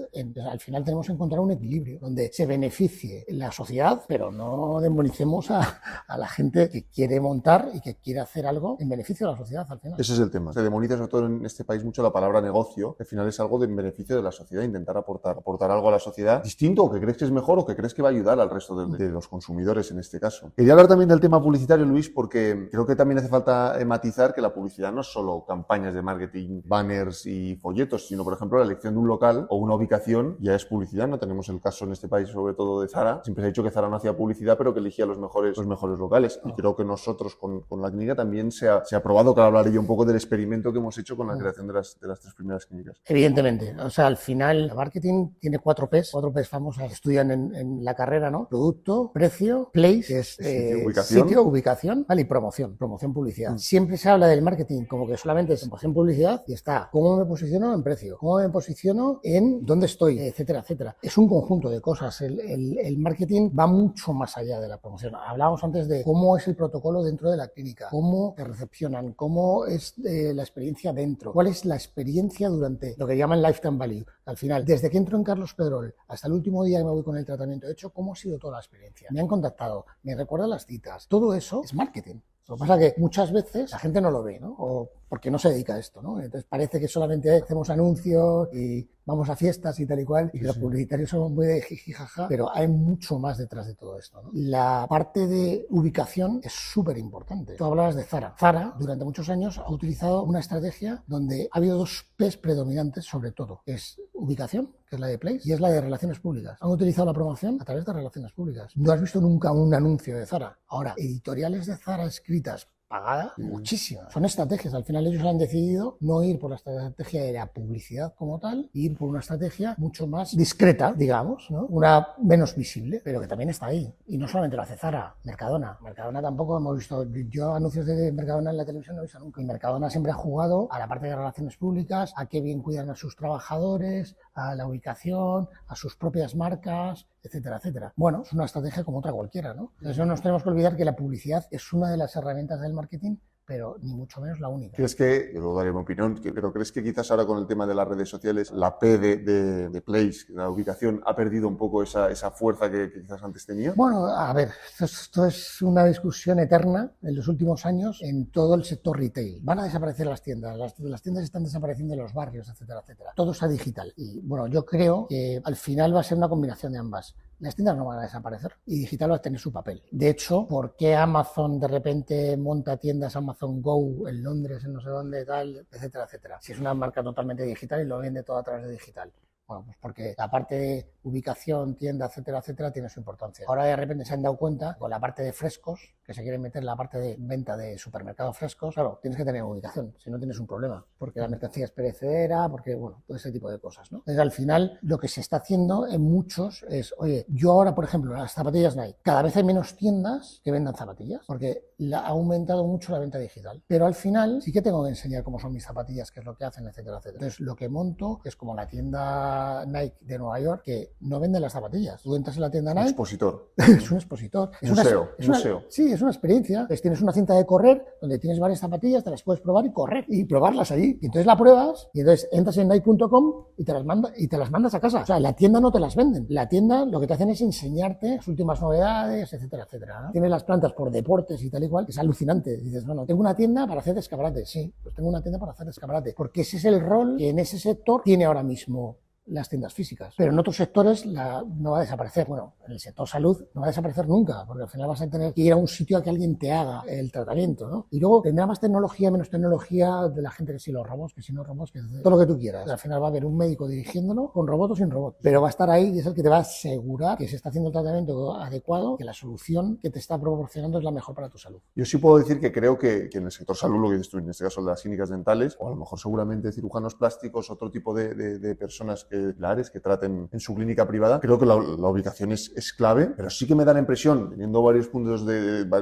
Al final tenemos que encontrar un equilibrio donde se beneficie la sociedad, pero no demonicemos a la gente que quiere montar y que quiere hacer algo en beneficio de la sociedad al final. Ese es el tema. Se demoniza sobre todo en este país mucho la palabra negocio, que al final es algo de beneficio de la sociedad, intentar aportar algo a la sociedad distinto, o que crees que es mejor, o que crees que va a ayudar al resto de los consumidores en este caso. Quería hablar también del tema publicitario, Luis, porque creo que también hace falta matizar que la publicidad no es solo campañas de marketing, banners y folletos, sino, por ejemplo, la elección de un local o una ubicación ya es publicidad. No tenemos el caso en este país, sobre todo de Zara. Siempre se ha dicho que Zara no hacía publicidad, pero que elegía los mejores locales. Y creo que nosotros con la clínica también se ha probado, que hablaré yo un poco del experimento que hemos hecho con la creación de las 3 primeras clínicas. Evidentemente. O sea, al final, el marketing tiene 4 P's famosas que estudian en la carrera, ¿no? Producto, precio, place, que es sitio, ubicación, ¿vale? Y promoción publicidad. Siempre se habla del marketing como que solamente es promoción, publicidad, y está cómo me posiciono en precio, cómo me posiciono en dónde estoy, etcétera, etcétera. Es un conjunto de cosas. El marketing va mucho más allá de la promoción. Hablábamos antes de cómo es el protocolo dentro de la clínica, cómo te recepcionan, cómo es la experiencia dentro, cuál es la experiencia durante lo que llaman lifetime value. Al final, desde que entro en Carlos Pedrol hasta el último día que me voy con el tratamiento hecho, ¿cómo ha sido toda la experiencia? Me han contactado, me recuerdan las citas. Todo eso es marketing. Lo que pasa es que muchas veces la gente no lo ve, ¿no? O porque no se dedica a esto, ¿no? Entonces parece que solamente hacemos anuncios y vamos a fiestas y tal y cual, y los publicitarios somos muy de jiji, jaja, pero hay mucho más detrás de todo esto, ¿no? La parte de ubicación es súper importante. Tú hablabas de Zara. Zara, durante muchos años, ha utilizado una estrategia donde ha habido 2 P's predominantes sobre todo. Es ubicación, que es la de place, y es la de relaciones públicas. Han utilizado la promoción a través de relaciones públicas. No has visto nunca un anuncio de Zara. Ahora, editoriales de Zara escritas pagada, muchísimas. Son estrategias. Al final ellos han decidido no ir por la estrategia de la publicidad como tal, ir por una estrategia mucho más discreta, digamos, ¿no? Una menos visible, pero que también está ahí. Y no solamente lo hace Zara, Mercadona. Mercadona tampoco hemos visto. Yo anuncios de Mercadona en la televisión no he visto nunca. Y Mercadona siempre ha jugado a la parte de relaciones públicas, a qué bien cuidan a sus trabajadores, a la ubicación, a sus propias marcas, etcétera, etcétera. Bueno, es una estrategia como otra cualquiera, ¿no? Entonces no nos tenemos que olvidar que la publicidad es una de las herramientas del marketing, pero ni mucho menos la única. ¿Crees que, yo luego daré mi opinión, pero crees que quizás ahora con el tema de las redes sociales, la P de place, la ubicación, ha perdido un poco esa fuerza que quizás antes tenía? Bueno, a ver, esto es una discusión eterna en los últimos años en todo el sector retail. Van a desaparecer las tiendas están desapareciendo en los barrios, etcétera, etcétera. Todo está digital. Y bueno, yo creo que al final va a ser una combinación de ambas. Las tiendas no van a desaparecer y digital va a tener su papel. De hecho, ¿por qué Amazon de repente monta tiendas Amazon Go en Londres, en no sé dónde, tal, etcétera, etcétera? Si es una marca totalmente digital y lo vende todo a través de digital. Bueno, pues porque la parte de ubicación, tienda, etcétera, etcétera, tiene su importancia. Ahora de repente se han dado cuenta con la parte de frescos, que se quieren meter la parte de venta de supermercados frescos. Claro, tienes que tener ubicación, si no tienes un problema, porque la mercancía es perecedera, porque, bueno, todo ese tipo de cosas, ¿no? Entonces, al final, lo que se está haciendo en muchos es, oye, yo ahora, por ejemplo, las zapatillas Nike, cada vez hay menos tiendas que vendan zapatillas, porque ha aumentado mucho la venta digital. Pero al final, sí que tengo que enseñar cómo son mis zapatillas, qué es lo que hacen, etcétera, etcétera. Entonces, lo que monto es como la tienda Nike de Nueva York, que no vende las zapatillas. Tú entras en la tienda Nike... Un expositor. Es un expositor. Museo. Sí, es una experiencia. Entonces tienes una cinta de correr donde tienes varias zapatillas, te las puedes probar y correr y probarlas allí. Y entonces la pruebas y entonces entras en Nike.com y te las mandas a casa. O sea, la tienda no te las venden. La tienda lo que te hacen es enseñarte las últimas novedades, etcétera, etcétera, ¿no? Tienes las plantas por deportes y tal y cual. Es alucinante. Dices, bueno, tengo una tienda para hacer escaparate. Sí, pues tengo una tienda para hacer escaparate. Porque ese es el rol que en ese sector tiene ahora mismo las tiendas físicas. Pero en otros sectores no va a desaparecer. Bueno, en el sector salud no va a desaparecer nunca, porque al final vas a tener que ir a un sitio a que alguien te haga el tratamiento, ¿no? Y luego tendrá más tecnología, menos tecnología de la gente que sí los robots, que si no robots, que todo lo que tú quieras. Al final va a haber un médico dirigiéndolo con robot o sin robot. Pero va a estar ahí y es el que te va a asegurar que se está haciendo el tratamiento adecuado, que la solución que te está proporcionando es la mejor para tu salud. Yo sí puedo decir que creo que en el sector salud, lo que dices tú, en este caso de las clínicas dentales, o a lo mejor seguramente cirujanos plásticos, otro tipo de personas que traten en su clínica privada, creo que la ubicación es clave, pero sí que me da la impresión, teniendo varios puntos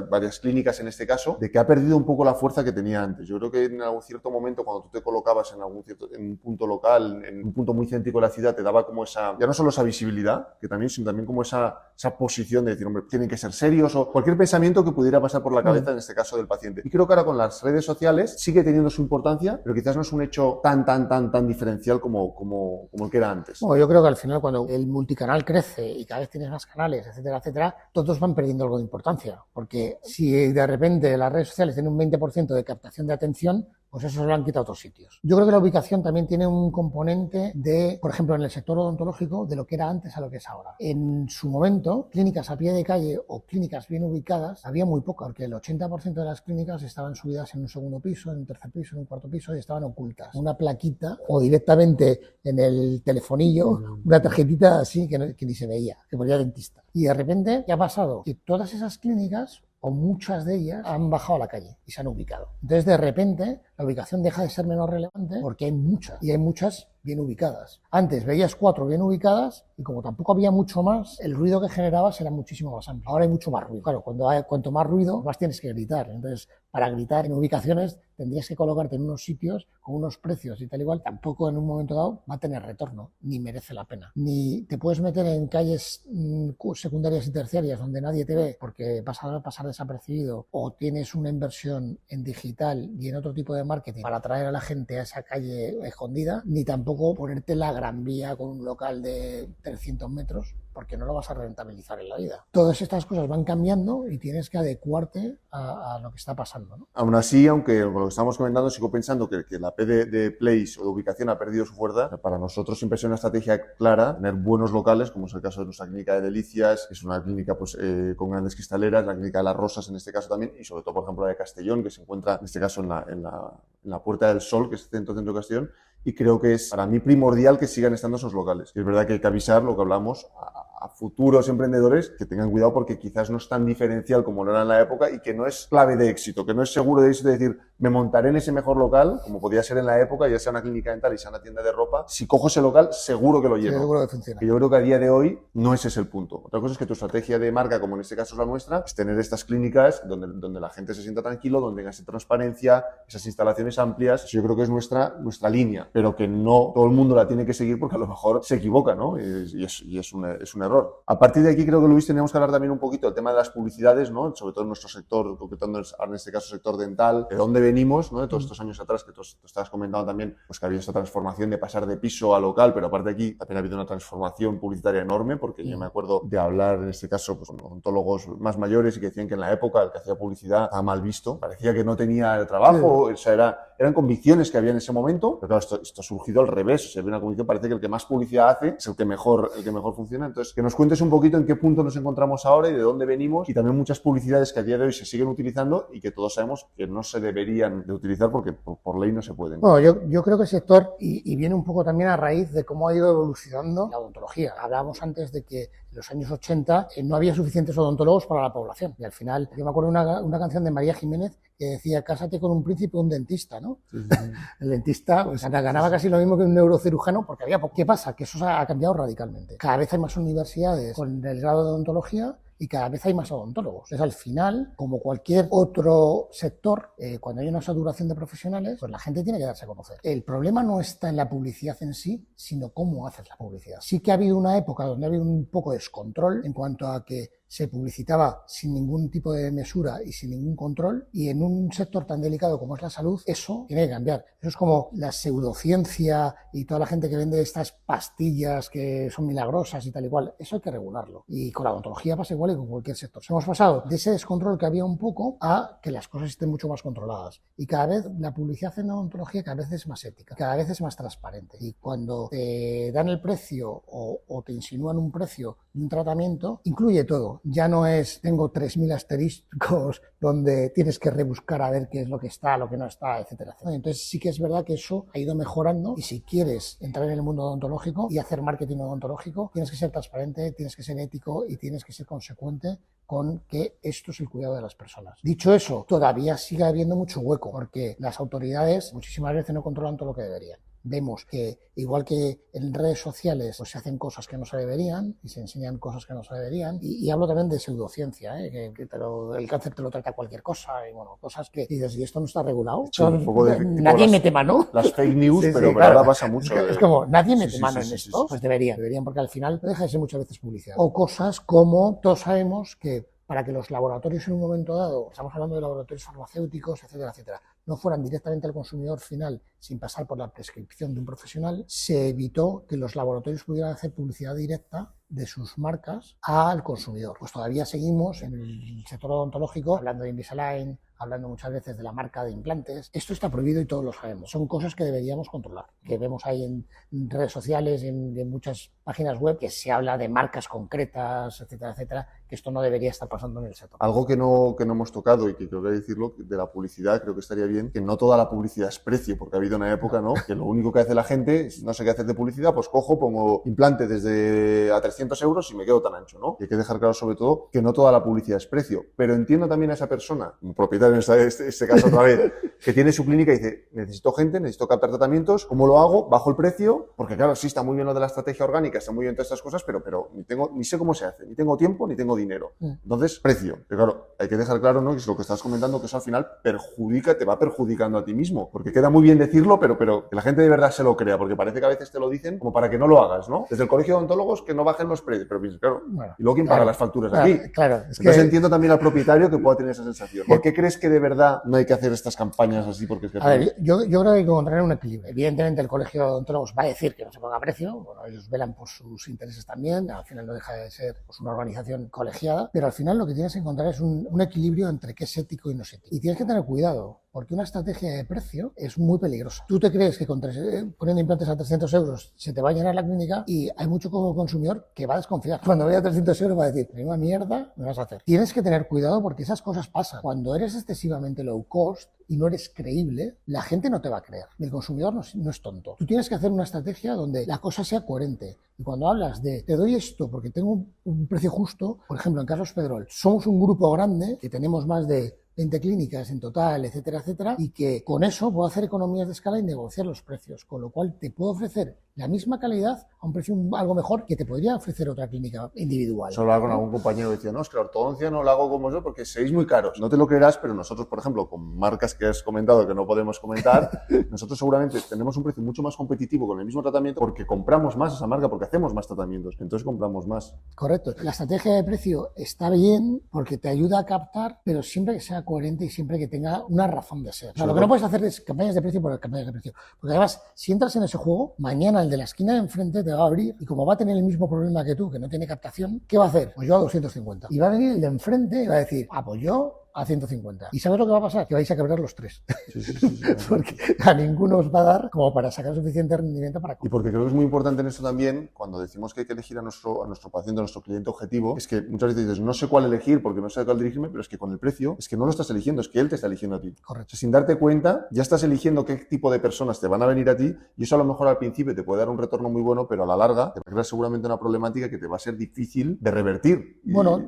varias clínicas en este caso, de que ha perdido un poco la fuerza que tenía antes. Yo creo que en algún cierto momento, cuando tú te colocabas en un punto local, en un punto muy céntrico de la ciudad, te daba como esa, ya no solo esa visibilidad, sino también como esa posición de decir, hombre, tienen que ser serios, o cualquier pensamiento que pudiera pasar por la cabeza, en este caso del paciente. Y creo que ahora con las redes sociales sigue teniendo su importancia, pero quizás no es un hecho tan diferencial como el que era antes. Bueno, yo creo que al final, cuando el multicanal crece y cada vez tienes más canales, etcétera, todos van perdiendo algo de importancia. Porque si de repente las redes sociales tienen un 20% de captación de atención, pues eso se lo han quitado a otros sitios. Yo creo que la ubicación también tiene un componente de, por ejemplo, en el sector odontológico, de lo que era antes a lo que es ahora. En su momento, clínicas a pie de calle o clínicas bien ubicadas, había muy pocas, porque el 80% de las clínicas estaban subidas en un segundo piso, en un tercer piso, en un cuarto piso y estaban ocultas. Una plaquita o directamente en el telefonillo, una tarjetita así que ni se veía, que ponía dentista. Y de repente, ¿qué ha pasado? Que todas esas clínicas, o muchas de ellas, han bajado a la calle y se han ubicado. Entonces, de repente, la ubicación deja de ser menos relevante porque hay muchas, y hay muchas bien ubicadas. Antes veías 4 bien ubicadas y como tampoco había mucho más, el ruido que generabas era muchísimo más amplio. Ahora hay mucho más ruido. Claro, cuanto más ruido, más tienes que gritar. Entonces, para gritar en ubicaciones tendrías que colocarte en unos sitios con unos precios y tal igual. Tampoco en un momento dado va a tener retorno, ni merece la pena. Ni te puedes meter en calles secundarias y terciarias donde nadie te ve porque vas a pasar desapercibido, o tienes una inversión en digital y en otro tipo de marketing para atraer a la gente a esa calle escondida, ni tampoco ponerte la Gran Vía con un local de 300 metros, porque no lo vas a rentabilizar en la vida. Todas estas cosas van cambiando y tienes que adecuarte a lo que está pasando, ¿no? Aún así, aunque con lo que estamos comentando, sigo pensando que la P de place o de ubicación ha perdido su fuerza. Para nosotros siempre es una estrategia clara tener buenos locales, como es el caso de nuestra clínica de Delicias, que es una clínica con grandes cristaleras, la clínica de Las Rosas en este caso también, y sobre todo, por ejemplo, la de Castellón, que se encuentra en este caso en la Puerta del Sol, que es el centro de Castellón, y creo que es para mí primordial que sigan estando esos locales. Y es verdad que hay que avisar lo que hablamos a futuros emprendedores que tengan cuidado porque quizás no es tan diferencial como lo era en la época y que no es clave de éxito, que no es seguro de éxito de decir me montaré en ese mejor local, como podía ser en la época, ya sea una clínica dental y sea una tienda de ropa, si cojo ese local seguro que lo lleno. Seguro que funciona. Que yo creo que a día de hoy no ese es el punto. Otra cosa es que tu estrategia de marca, como en este caso es la nuestra, es tener estas clínicas donde la gente se sienta tranquilo, donde tenga esa transparencia, esas instalaciones amplias. Eso yo creo que es nuestra línea, pero que no todo el mundo la tiene que seguir porque a lo mejor se equivoca, ¿no? Y es un error. A partir de aquí creo que, Luis, teníamos que hablar también un poquito del tema de las publicidades, ¿no? Sobre todo en nuestro sector, concretando en este caso sector dental, de dónde venimos, ¿no? De todos estos años atrás que tú estabas comentando también, pues que había esta transformación de pasar de piso a local, pero aparte de aquí también ha habido una transformación publicitaria enorme, porque yo me acuerdo de hablar en este caso pues, con odontólogos más mayores y que decían que en la época el que hacía publicidad estaba mal visto, parecía que no tenía el trabajo, o sea, eran convicciones que había en ese momento, pero claro, esto ha surgido al revés, o sea, una convicción, parece que el que más publicidad hace es el que mejor funciona. Entonces, que nos cuentes un poquito en qué punto nos encontramos ahora y de dónde venimos, y también muchas publicidades que a día de hoy se siguen utilizando y que todos sabemos que no se deberían de utilizar porque por ley no se pueden. Bueno, yo creo que el sector, y viene un poco también a raíz de cómo ha ido evolucionando la odontología. Hablábamos antes de que en los años 80 no había suficientes odontólogos para la población, y al final, yo me acuerdo de una canción de María Jiménez que decía, cásate con un príncipe o un dentista, ¿no? Sí. El dentista pues, ganaba casi lo mismo que un neurocirujano porque había poco. ¿Qué pasa? Que eso ha cambiado radicalmente. Cada vez hay más universidades con el grado de odontología y cada vez hay más odontólogos. Entonces, al final, como cualquier otro sector, cuando hay una saturación de profesionales, pues la gente tiene que darse a conocer. El problema no está en la publicidad en sí, sino cómo haces la publicidad. Sí que ha habido una época donde ha habido un poco de descontrol en cuanto a que se publicitaba sin ningún tipo de mesura y sin ningún control, y en un sector tan delicado como es la salud, eso tiene que cambiar. Eso es como la pseudociencia y toda la gente que vende estas pastillas que son milagrosas y tal y cual. Eso hay que regularlo. Y con la odontología pasa igual que con cualquier sector. Hemos pasado de ese descontrol que había un poco a que las cosas estén mucho más controladas. Y cada vez la publicidad en la odontología cada vez es más ética, cada vez es más transparente. Y cuando te dan el precio o te insinúan un precio de un tratamiento, incluye todo. Ya no es, tengo 3.000 asteriscos donde tienes que rebuscar a ver qué es lo que está, lo que no está, etcétera, etcétera. Entonces sí que es verdad que eso ha ido mejorando, y si quieres entrar en el mundo odontológico y hacer marketing odontológico, tienes que ser transparente, tienes que ser ético y tienes que ser consecuente con que esto es el cuidado de las personas. Dicho eso, todavía sigue habiendo mucho hueco, porque las autoridades muchísimas veces no controlan todo lo que deberían. Vemos que, igual que en redes sociales, pues se hacen cosas que no se deberían y se enseñan cosas que no se deberían. Y hablo también de pseudociencia, el cáncer te lo trata cualquier cosa, y bueno, cosas que dices, ¿y esto no está regulado? Sí, un poco de, nadie mete mano. Las fake news, sí, pero claro. ahora pasa mucho. Es como, nadie mete mano en sí, esto. Pues deberían, porque al final no deja de ser muchas veces publicidad. O cosas como, todos sabemos que para que los laboratorios en un momento dado, estamos hablando de laboratorios farmacéuticos, etcétera, etcétera, no fueran directamente al consumidor final sin pasar por la prescripción de un profesional, se evitó que los laboratorios pudieran hacer publicidad directa de sus marcas al consumidor. Pues todavía seguimos en el sector odontológico hablando de Invisalign, hablando muchas veces de la marca de implantes. Esto está prohibido y todos lo sabemos. Son cosas que deberíamos controlar, que vemos ahí en redes sociales y en muchas páginas web que se habla de marcas concretas, etcétera, etcétera, que esto no debería estar pasando en el sector. Algo que no hemos tocado y que creo que hay que decirlo, de la publicidad, creo que estaría bien, que no toda la publicidad es precio, porque ha habido una época, ¿no?, que lo único que hace la gente, no sé qué hacer de publicidad, pues cojo, pongo implante desde a 300 euros y me quedo tan ancho, ¿no? Y hay que dejar claro sobre todo que no toda la publicidad es precio, pero entiendo también a esa persona, como propietario en este caso otra vez, que tiene su clínica y dice, necesito gente, necesito captar tratamientos, ¿cómo lo hago? Bajo el precio, porque claro, sí está muy bien lo de la estrategia orgánica, está muy bien todas estas cosas, pero ni sé cómo se hace, ni tengo tiempo, ni tengo dinero. Entonces, precio. Pero claro, hay que dejar claro, ¿no?, que es lo que estás comentando, que eso al final te va perjudicando a ti mismo, porque queda muy bien decirlo, pero que la gente de verdad se lo crea, porque parece que a veces te lo dicen como para que no lo hagas, ¿no? Desde el colegio de odontólogos que no bajen los precios, pero claro, bueno, ¿y luego quién paga las facturas aquí? Claro, entonces entiendo también al propietario que pueda tener esa sensación. ¿Por qué crees que de verdad no hay que hacer estas campañas así? Porque es que a ver, yo creo que hay que encontrar un equilibrio. Evidentemente el colegio de odontólogos va a decir que no se ponga precio, bueno, ellos velan por sus intereses también, al final no deja de ser pues, una organización colegiada, pero al final lo que tienes que encontrar es un equilibrio entre qué es ético y no es ético. Y tienes que tener cuidado, porque una estrategia de precio es muy peligrosa. Tú te crees que poniendo implantes a 300 euros se te va a llenar la clínica, y hay mucho como consumidor que va a desconfiar. Cuando vea 300 euros va a decir, una mierda me vas a hacer. Tienes que tener cuidado porque esas cosas pasan. Cuando eres excesivamente low cost y no eres creíble, la gente no te va a creer. El consumidor no es tonto. Tú tienes que hacer una estrategia donde la cosa sea coherente. Y cuando hablas de, te doy esto porque tengo un precio justo, por ejemplo, en Carlos Pedrol, somos un grupo grande que tenemos más de 20 clínicas en total, etcétera, etcétera, y que con eso puedo hacer economías de escala y negociar los precios, con lo cual te puedo ofrecer la misma calidad a un precio algo mejor que te podría ofrecer otra clínica individual. Solo hablar con algún compañero que decía, no, es que la ortodoncia no la hago como yo porque seáis muy caros. No te lo creerás, pero nosotros, por ejemplo, con marcas que has comentado que no podemos comentar, nosotros seguramente tenemos un precio mucho más competitivo con el mismo tratamiento porque compramos más esa marca, porque hacemos más tratamientos, entonces compramos más. Correcto. La estrategia de precio está bien porque te ayuda a captar, pero siempre que sea coherente y siempre que tenga una razón de ser. O sea, lo que no puedes hacer es campañas de precio por campañas de precio. Porque además, si entras en ese juego, mañana el de la esquina de enfrente te va a abrir y como va a tener el mismo problema que tú, que no tiene captación, ¿qué va a hacer? Pues yo a 250. Y va a venir el de enfrente y va a decir, pues yo a 150. ¿Y sabes lo que va a pasar? Que vais a quebrar los tres. Sí. Porque a ninguno os va a dar como para sacar suficiente rendimiento para comprar. Y porque creo que es muy importante en esto también, cuando decimos que hay que elegir a nuestro paciente, a nuestro cliente objetivo, es que muchas veces dices, no sé cuál elegir porque no sé a cuál dirigirme, pero es que con el precio, es que no lo estás eligiendo, es que él te está eligiendo a ti. Correcto. O sea, sin darte cuenta, ya estás eligiendo qué tipo de personas te van a venir a ti, y eso a lo mejor al principio te puede dar un retorno muy bueno, pero a la larga te va a crear seguramente una problemática que te va a ser difícil de revertir. Bueno,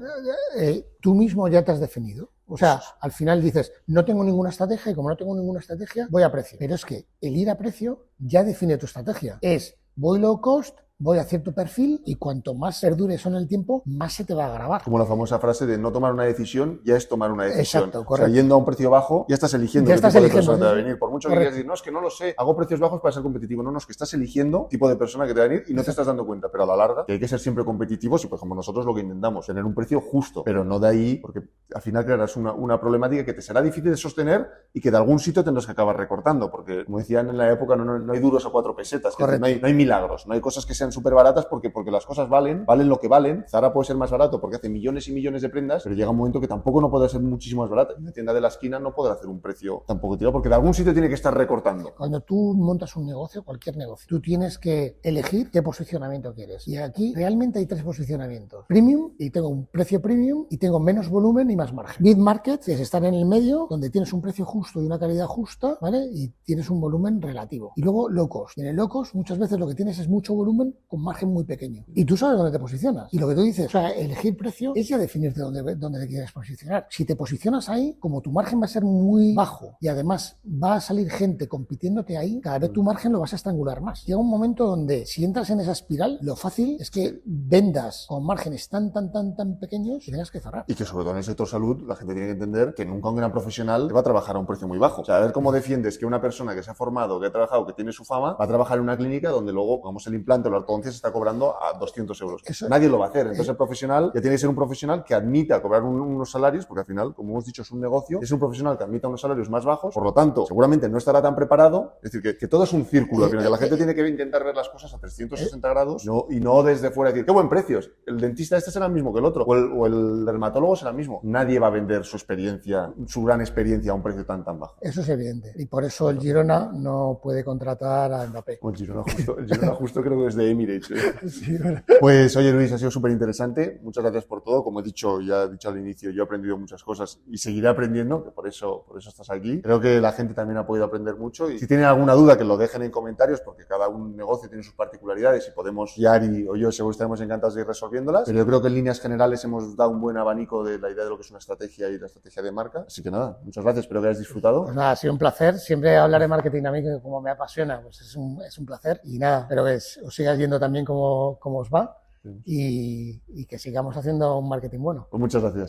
tú mismo ya te has definido. O sea, al final dices, no tengo ninguna estrategia y como no tengo ninguna estrategia, voy a precio. Pero es que el ir a precio ya define tu estrategia. Es, voy low cost voy a cierto perfil y cuanto más perdure eso en el tiempo, más se te va a grabar. Como la famosa frase de no tomar una decisión ya es tomar una decisión. Exacto, O sea, correcto. yendo a un precio bajo, ya estás eligiendo Ya qué estás tipo de eligiendo, persona te va a ¿sí? venir. Por mucho que Correcto. quieras decir, no, es que no lo sé, hago precios bajos para ser competitivo. No, no, es que estás eligiendo el tipo de persona que te va a venir y no te estás dando cuenta. Pero a la larga, que hay que ser siempre competitivos y, por ejemplo, nosotros lo que intentamos, tener un precio justo, pero no de ahí, porque al final crearás una problemática que te será difícil de sostener y que de algún sitio tendrás que acabar recortando, porque, como decían en la época, no hay duros a 4 pesetas. Es decir, no hay milagros, no hay cosas que sean súper baratas porque las cosas valen lo que valen. Zara puede ser más barato porque hace millones y millones de prendas, pero llega un momento que tampoco no puede ser muchísimo más barata. Una tienda de la esquina no podrá hacer un precio tampoco tirado porque de algún sitio tiene que estar recortando. Cuando tú montas un negocio, cualquier negocio, tú tienes que elegir qué posicionamiento quieres. Y aquí realmente hay 3 posicionamientos. Premium, y tengo un precio premium, y tengo menos volumen y más margen. Mid-market, que es estar en el medio, donde tienes un precio justo y una calidad justa, ¿vale? Y tienes un volumen relativo. Y luego low cost. Y en el low cost muchas veces lo que tienes es mucho volumen con margen muy pequeño. Y tú sabes dónde te posicionas. Y lo que tú dices, o sea, elegir precio es ya definirte dónde te quieres posicionar. Si te posicionas ahí, como tu margen va a ser muy bajo y además va a salir gente compitiéndote ahí, cada vez tu margen lo vas a estrangular más. Llega un momento donde si entras en esa espiral, lo fácil es que vendas con márgenes tan pequeños y tengas que cerrar. Y que sobre todo en el sector salud la gente tiene que entender que nunca un gran profesional va a trabajar a un precio muy bajo. O sea, a ver cómo defiendes que una persona que se ha formado, que ha trabajado, que tiene su fama, va a trabajar en una clínica donde luego, pongamos el implante o la ortodoncia, se está cobrando a 200 euros. Nadie lo va a hacer. Entonces el profesional ya tiene que ser un profesional que admita cobrar unos salarios, porque al final, como hemos dicho, es un negocio, es un profesional que admita unos salarios más bajos, por lo tanto, seguramente no estará tan preparado. Es decir, que todo es un círculo. Al final, que la gente tiene que intentar ver las cosas a 360 grados y no desde fuera decir, qué buen precio. El dentista este será el mismo que el otro, o el dermatólogo será el mismo. Nadie va a vender su experiencia, su gran experiencia a un precio tan bajo. Eso es evidente. Y por eso el Girona no puede contratar a Mbappé. El Girona justo creo que es de Emirates. Sí, bueno. Pues oye Luis, ha sido súper interesante. Muchas gracias por todo. Como ya he dicho al inicio, yo he aprendido muchas cosas y seguiré aprendiendo, que por eso estás aquí. Creo que la gente también ha podido aprender mucho y si tienen alguna duda que lo dejen en comentarios porque cada un negocio tiene sus particularidades y podemos, Yari o yo, seguro estaremos encantados de ir resolviéndolas. Pero yo creo que en líneas generales hemos dado un buen abanico de la idea de lo que es una estrategia y la estrategia de marca. Así que nada, muchas gracias. Espero que hayas disfrutado. Pues nada, ha sido un placer. Siempre hablar de marketing a mí, que como me apasiona, pues es un placer. Y nada, espero que os sigáis yendo también como os va y que sigamos haciendo un marketing bueno. Pues muchas gracias.